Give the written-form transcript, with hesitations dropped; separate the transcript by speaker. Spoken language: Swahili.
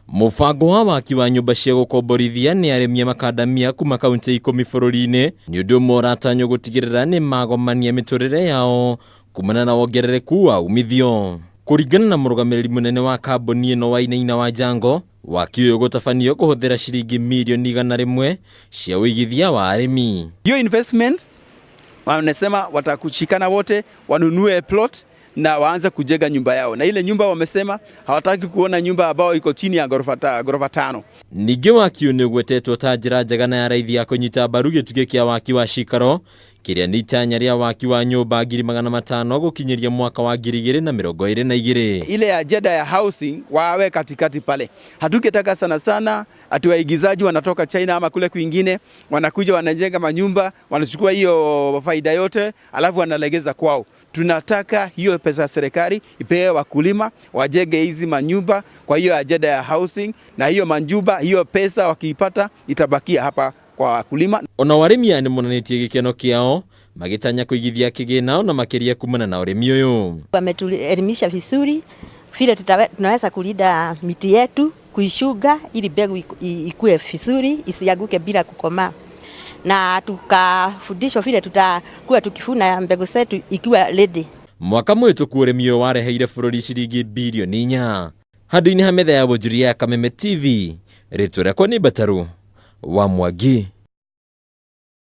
Speaker 1: Mubango wa Waaki wa nyumba cia gukomborithia ni arimi Macadamia kuma kaunti 10 bururi-ini ni undu moratanyo gutigirira ni magomania miturire yao kumana na wongerereku wa umithio. Kuringana na murugamiriri munene wa kambuni ino Wainaina wa Jango, Waaki ugutabanio kuhuthira ciringi mirioni igana rimwe cia uigithia wa arimi.
Speaker 2: Hiyo investment wanasema watakushikana wote wanunue plot na waanze kujenga nyumba yao, na ile nyumba wamesema hawataki kuona nyumba ambayo iko chini ya ghorofa 5.
Speaker 1: Ningi Waaki ni ugwetetwo ta njira njega na ya raithi ya kunyita mbaru gituge kia Waaki wa cikaro kiria ni itanya ria Waaki wa nyumba 500,000 gukinyiria mwaka wa 2022.
Speaker 2: Ile ajenda ya housing wawe katikati pale. Hatukitaka sana ati waigizaji wanatoka China ama kule kwingine wanakuja wanajenga manyumba, wanachukua hiyo faida yote alafu wanalegeza kwao. Tunataka hiyo pesa ya serikali ipewe wakulima wajenge hizi manyumba kwa hiyo ajenda ya housing, na hiyo manjumba hiyo pesa wakiipata itabakia hapa kwa wakulima.
Speaker 1: Ona warimi ni monanitie gikeno kiao magitanya kuigithia kigina na makiria kumana na urimi uyu.
Speaker 3: Wametuelimisha vizuri vile tunaweza kulinda miti yetu, kuishuga ili mbegu ikue vizuri isianguke bila kukomaa. Na tukafundishwa vile tutakuwa tukifuna mbegu zetu ikiwa ready.
Speaker 1: Mwaka mwituku urimi uyu wareheire bururi ciringi bilioni 4. Handu-ini ha metha ya wonjoria ya Kameme TV, ritwa riakwa ni Bataru wa Waaki.